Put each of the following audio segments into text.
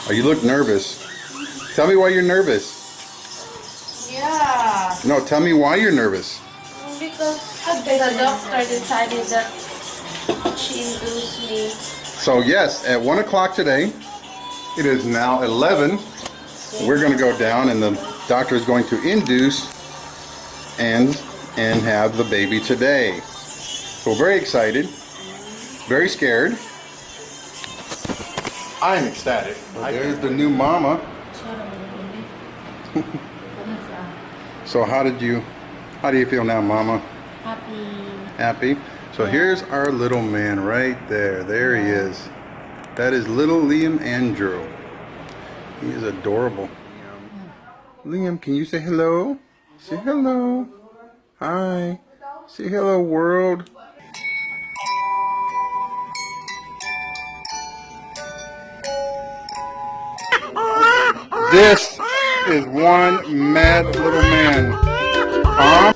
Oh, you look nervous. Tell me why you're nervous. Yeah. No, tell me why you're nervous. Because the doctor decided that she induced me. So yes, at 1 o'clock today, it is now 11. We're going to go down and the doctor is going to induce and have the baby today. So very excited, very scared. I'm ecstatic. There's the new mama. So how do you feel now, mama? Happy. Happy? So here's our little man right there. There he is. That is little Liam Andrew. He is adorable. Liam, can you say hello? Say hello. Hi. Say hello, world. This is one mad little man. Huh?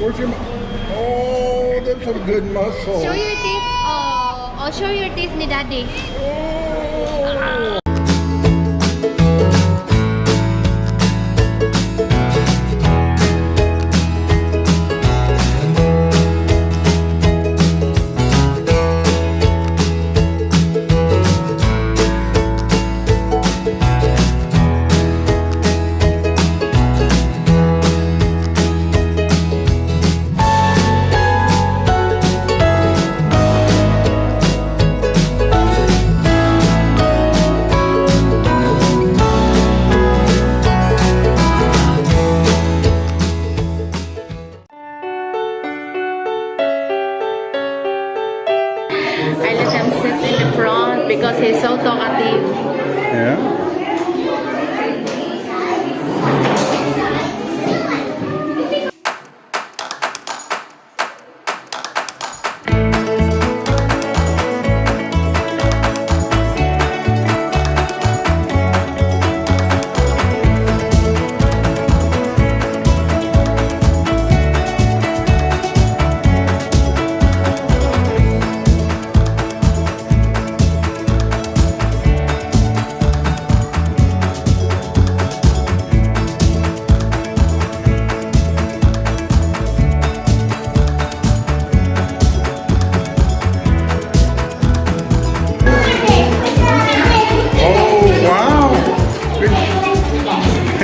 Where's your oh, that's a good muscle. Show your teeth. Oh, show your teeth ni Daddy. Oh. I let him sit in the front because he's so talkative. Yeah.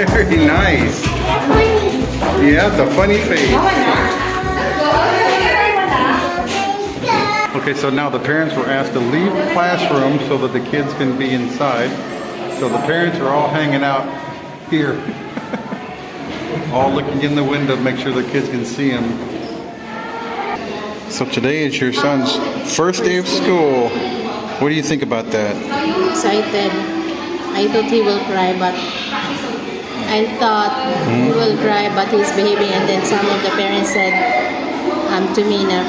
Very nice. Yeah, it's a funny face. Okay, so now the parents were asked to leave the classroom so that the kids can be inside. So the parents are all hanging out here. All looking in the window to make sure the kids can see them. So today is your son's first day of school. What do you think about that? Excited. I thought he will cry, but I thought he will cry, but he's behaving. And then some of the parents said to me na,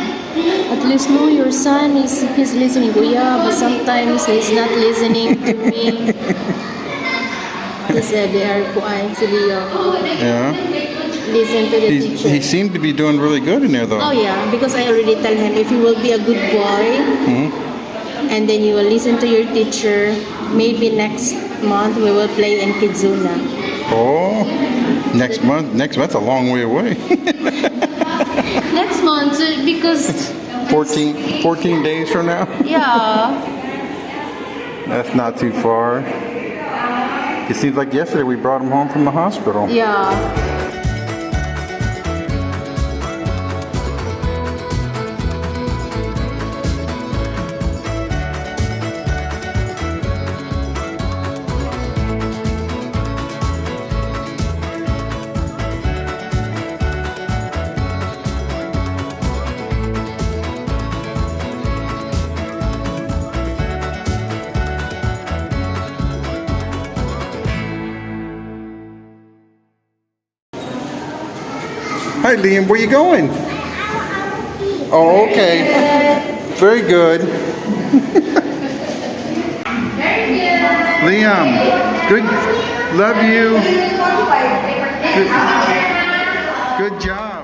at least no, your son he's listening. Go, yeah, but sometimes he's not listening to me. He said they are quiet. Yeah. Listen to the teacher. He seemed to be doing really good in there, though. Oh yeah, because I already tell him if you will be a good boy, and then you will listen to your teacher, maybe next month we will play in Kidzuna. Oh, next month? Next month's a long way away. Next month, because 14 days from now? yeah. That's not too far. It seems like yesterday we brought him home from the hospital. Yeah. Hi Liam, where you going? Oh, okay. Very good. Liam, good. Love you. Good job.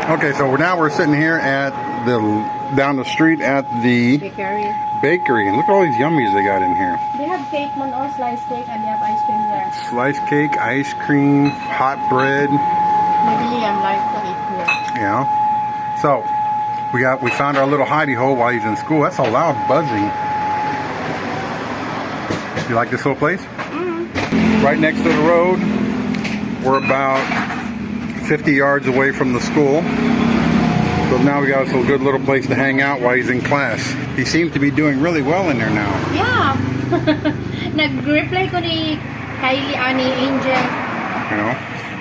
Okay, so now we're sitting here at down the street at the bakery, and look at all these yummies they got in here. They have cake, or sliced cake, and they have ice cream there. Sliced cake, ice cream, hot bread. Maybe Liam likes to eat here. Yeah. So we found our little hidey hole while he's in school. That's a loud buzzing. You like this little place? Mm-hmm. Right next to the road. We're about 50 yards away from the school. So now we got us a good little place to hang out while he's in class. He seems to be doing really well in there now. Yeah. Nag-reply ko ni Kylie, Annie, Angel. You know.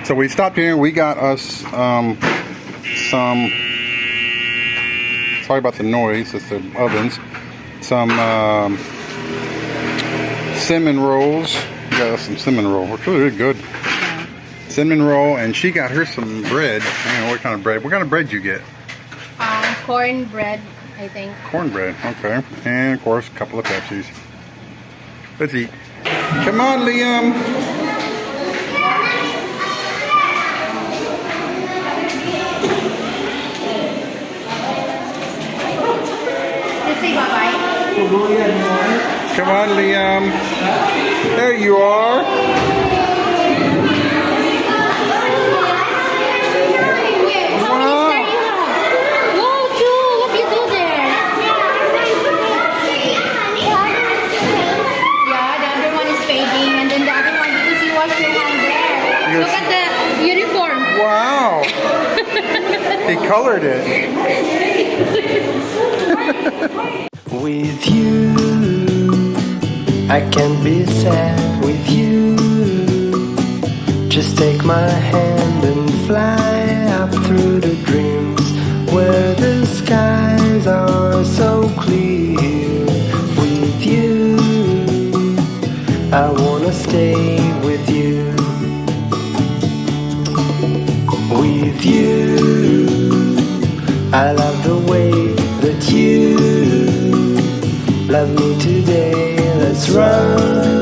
So we stopped here and we got us some, sorry about the noise, it's the ovens, some cinnamon rolls. We got us some cinnamon roll, which really good. Cinnamon roll, and she got her some bread. I don't know what kind of bread. What kind of bread you get? Corn bread, I think. Cornbread, okay. And of course, a couple of Pepsis. Let's eat. Come on, Liam. Let's say bye-bye. Come on, Liam. There you are. Look at the uniform. Wow. He colored it. With you, I can be sad with you. Just take my hand and fly up through the dreams where the skies are so clear. With you, I wanna stay with you. With you, I love the way that you love me today. Let's run.